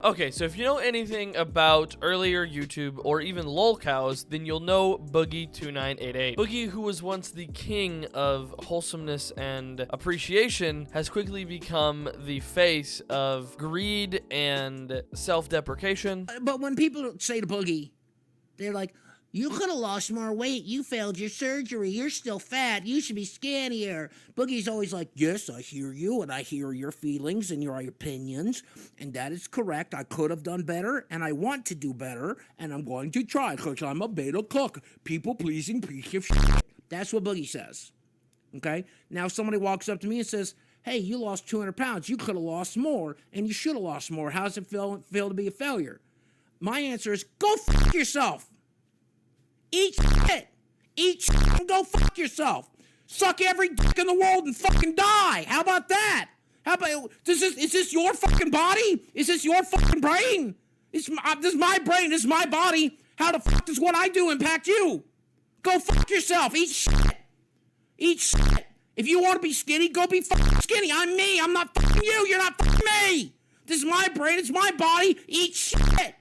Okay, so if you know anything about earlier YouTube or even lolcows, then you'll know Boogie2988. Boogie, who was once the king of wholesomeness and appreciation, has quickly become the face of greed and self-deprecation. But when people say to Boogie, they're like, you could have lost more weight. You failed your surgery. You're still fat. You should be skinnier. Boogie's always like, yes, I hear you, and I hear your feelings and your opinions, and that is correct. I could have done better, and I want to do better, and I'm going to try because I'm a beta cook. People-pleasing piece of shit. That's what Boogie says. Okay? Now, if somebody walks up to me and says, hey, you lost 200 pounds. You could have lost more, and you should have lost more. How does it feel to be a failure? My answer is, go fuck yourself. Eat shit. Eat shit and go fuck yourself. Suck every dick in the world and fucking die. How about that? How about, is this your fucking body? Is this your fucking brain? This is my brain. This is my body. How the fuck does what I do impact you? Go fuck yourself. Eat shit. Eat shit. If you want to be skinny, go be fucking skinny. I'm me. I'm not fucking you. You're not fucking me. This is my brain. It's my body. Eat shit.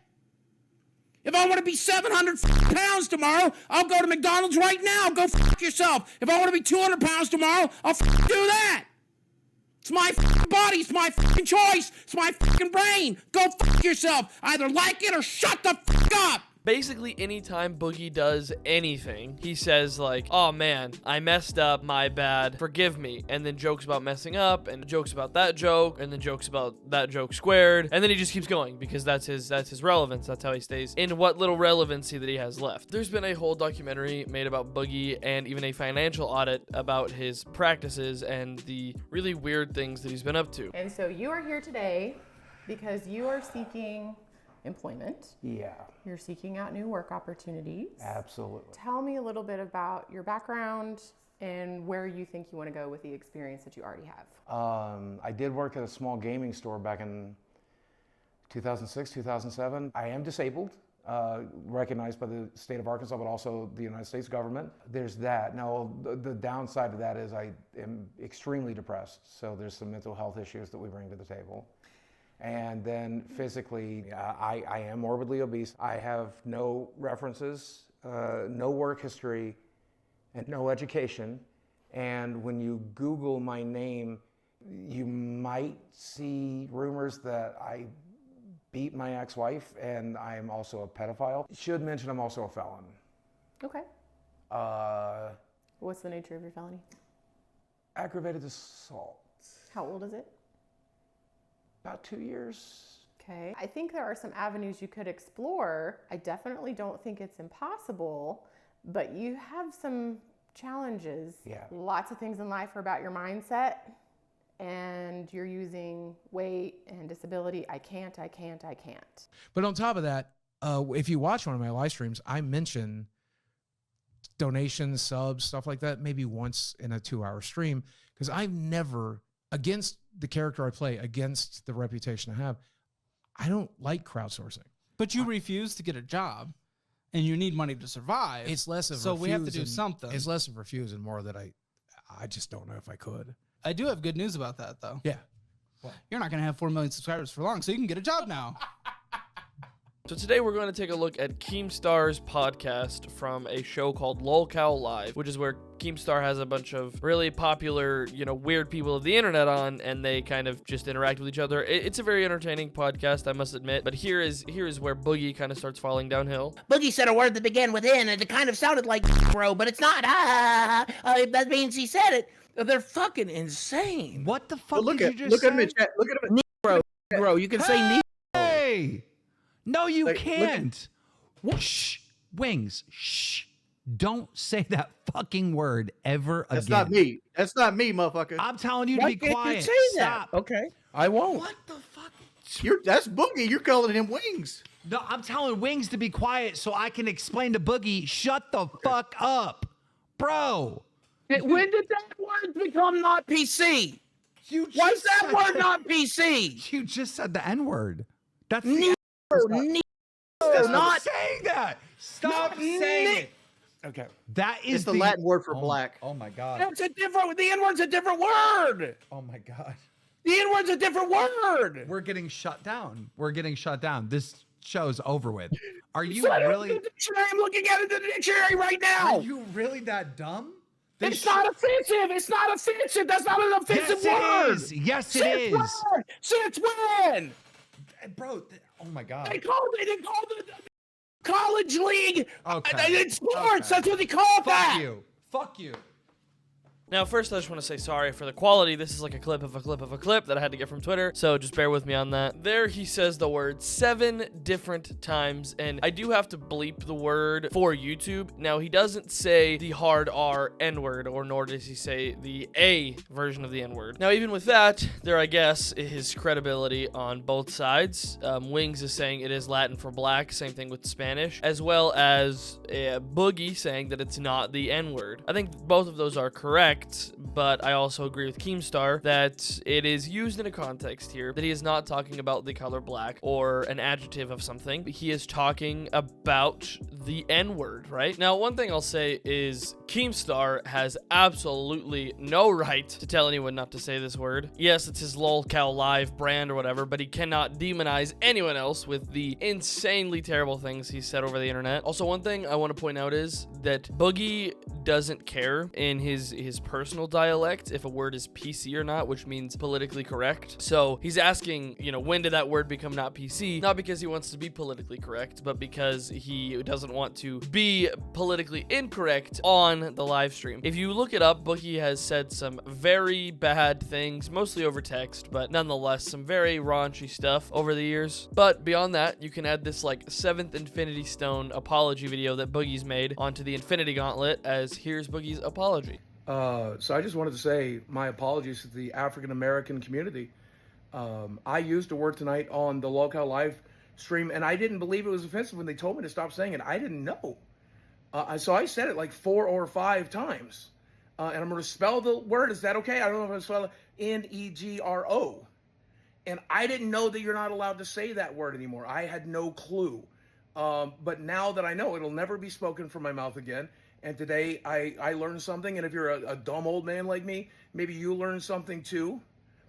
If I want to be 700 pounds tomorrow, I'll go to McDonald's right now. Go fuck yourself. If I want to be 200 pounds tomorrow, I'll fucking do that. It's my fucking body. It's my fucking choice. It's my fucking brain. Go fuck yourself. Either like it or shut the fuck up. Basically, anytime Boogie does anything, he says like, oh man, I messed up, my bad, forgive me. And then jokes about messing up, and jokes about that joke, and then jokes about that joke squared. And then he just keeps going because that's his relevance. That's how he stays in what little relevancy that he has left. There's been a whole documentary made about Boogie and even a financial audit about his practices and the really weird things that he's been up to. And so you are here today because you are seeking employment. Yeah. You're seeking out new work opportunities. Absolutely. Tell me a little bit about your background and where you think you want to go with the experience that you already have. I did work at a small gaming store back in 2006, 2007. I am disabled, recognized by the state of Arkansas, but also the United States government. There's that. Now, the downside of that is I am extremely depressed. So there's some mental health issues that we bring to the table. And then physically, I am morbidly obese. I have no references, no work history, and no education. And when you Google my name, you might see rumors that I beat my ex-wife and I'm also a pedophile. Should mention I'm also a felon. Okay. What's the nature of your felony? Aggravated assault. How old is it? About 2 years. Okay. I think there are some avenues you could explore. I definitely don't think it's impossible, but you have some challenges. Yeah. Lots of things in life are about your mindset, and you're using weight and disability. I can't. But on top of that, if you watch one of my live streams, I mention donations, subs, stuff like that, maybe once in a 2-hour stream, because I've never, against the character I play, against the reputation I have, I don't like crowdsourcing. But you refuse to get a job, and you need money to survive. It's less of so we have to do something. It's less of refuse and more that I just don't know if I could. I do have good news about that, though. Yeah. You're not going to have 4 million subscribers for long, so you can get a job now. So today we're going to take a look at Keemstar's podcast from a show called Lolcow Live, which is where Keemstar has a bunch of really popular, weird people of the internet on, and they kind of just interact with each other. It's a very entertaining podcast, I must admit, but here is where Boogie kind of starts falling downhill. Boogie said a word that began with N, and it kind of sounded like bro, but it's not. That means he said it. They're fucking insane. What the fuck Look did at you just say? him in chat. Look at him. Bro, you can say Negro. Hey! No, you Like, can't. Shh. Wings. Shh. Don't say that fucking word ever again. That's not me. That's not me, motherfucker. I'm telling you Why to be can't quiet. you say Stop. that? Okay, I won't. What the fuck? That's Boogie. You're calling him Wings. No, I'm telling Wings to be quiet so I can explain to Boogie, shut the fuck up. Bro. When did that word become not PC? Why's that word not PC? You just said the N-word. That's Negro, Stop not saying that. Stop saying it. Okay. That is It's the Latin word for black. Oh my God. That's a different. The N-word's a different word. Oh my God. The N-word's a different word. We're getting shut down. We're getting shut down. This show's over with. Are you So really? I'm looking at it in the dictionary right now. Are you really that dumb? They It's not offensive. It's not offensive. That's not an offensive Yes, word. it is. Yes, it Since is. when? Since when? Bro, oh my God. They called the college league. Okay. In sports. Okay. That's what they call that. Fuck you. Fuck you. Now, first, I just want to say sorry for the quality. This is like a clip of a clip of a clip that I had to get from Twitter, so just bear with me on that. There, he says the word 7 different times, and I do have to bleep the word for YouTube. Now, he doesn't say the hard R N-word, or nor does he say the A version of the N-word. Now, even with that, there, I guess, is credibility on both sides. Wings is saying it is Latin for black, same thing with Spanish, as well as Boogie saying that it's not the N-word. I think both of those are correct. But I also agree with Keemstar that it is used in a context here, that he is not talking about the color black or an adjective of something. He is talking about the N-word, right? Now, one thing I'll say is Keemstar has absolutely no right to tell anyone not to say this word. Yes, it's his lolcow live brand or whatever, but he cannot demonize anyone else with the insanely terrible things he said over the internet. Also, one thing I want to point out is that Boogie doesn't care in his personal dialect if a word is PC or not, which means politically correct. So he's asking, you know, when did that word become not PC? Not because he wants to be politically correct, but because he doesn't want to be politically incorrect on the live stream. If you look it up, Boogie has said some very bad things, mostly over text, but nonetheless, some very raunchy stuff over the years. But beyond that, you can add this like 7th Infinity Stone apology video that Boogie's made onto the Infinity Gauntlet as here's Boogie's apology. So I just wanted to say my apologies to the African American community. I used a word tonight on the lolcow live stream, and I didn't believe it was offensive when they told me to stop saying it. I didn't know. So I said it like 4 or 5 times. And I'm going to spell the word. Is that okay? I don't know if I'm spell it Negro. And I didn't know that you're not allowed to say that word anymore. I had no clue. But now that I know, it'll never be spoken from my mouth again. And today I learned something. And if you're a dumb old man like me, maybe you learned something too.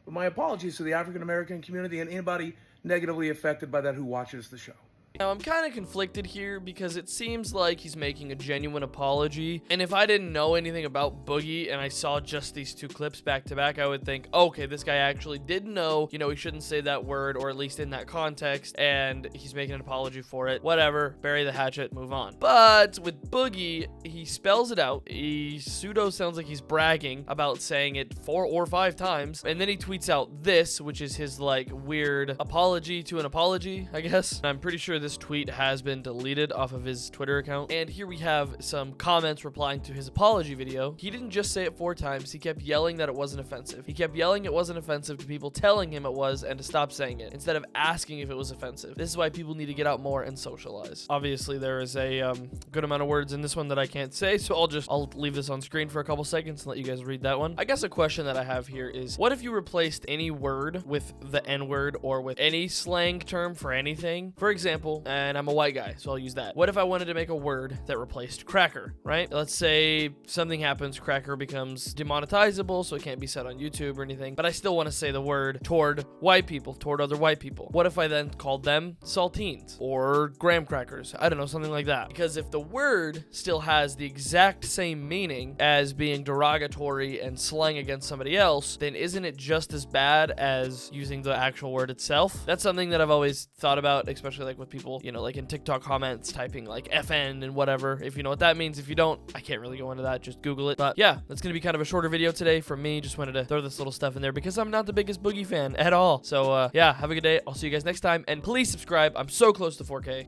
But my apologies to the African American community and anybody negatively affected by that who watches the show. Now, I'm kind of conflicted here because it seems like he's making a genuine apology. And if I didn't know anything about Boogie and I saw just these 2 clips back to back, I would think, okay, this guy actually did know, you know, he shouldn't say that word, or at least in that context, and he's making an apology for it. Whatever, bury the hatchet, move on. But with Boogie, he spells it out. He pseudo sounds like he's bragging about saying it 4 or 5 times. And then he tweets out this, which is his like weird apology to an apology, I guess. I'm pretty sure this tweet has been deleted off of his Twitter account. And here we have some comments replying to his apology video. He didn't just say it 4 times. He kept yelling that it wasn't offensive. He kept yelling it wasn't offensive to people telling him it was and to stop saying it instead of asking if it was offensive. This is why people need to get out more and socialize. Obviously, there is a good amount of words in this one that I can't say, so I'll leave this on screen for a couple seconds and let you guys read that one. I guess a question that I have here is, what if you replaced any word with the N-word or with any slang term for anything? For example, and I'm a white guy, so I'll use that. What if I wanted to make a word that replaced cracker, right? Let's say something happens, cracker becomes demonetizable, so it can't be said on YouTube or anything, but I still want to say the word toward white people, toward other white people. What if I then called them saltines or graham crackers? I don't know, something like that. Because if the word still has the exact same meaning as being derogatory and slang against somebody else, then isn't it just as bad as using the actual word itself? That's something that I've always thought about, especially like with people, you know, like in TikTok comments typing like FN and whatever. If you know what that means. If you don't, I can't really go into that. Just Google it. But yeah, that's going to be kind of a shorter video today from me. Just wanted to throw this little stuff in there because I'm not the biggest Boogie fan at all. So yeah, have a good day. I'll see you guys next time. And please subscribe. I'm so close to 4K.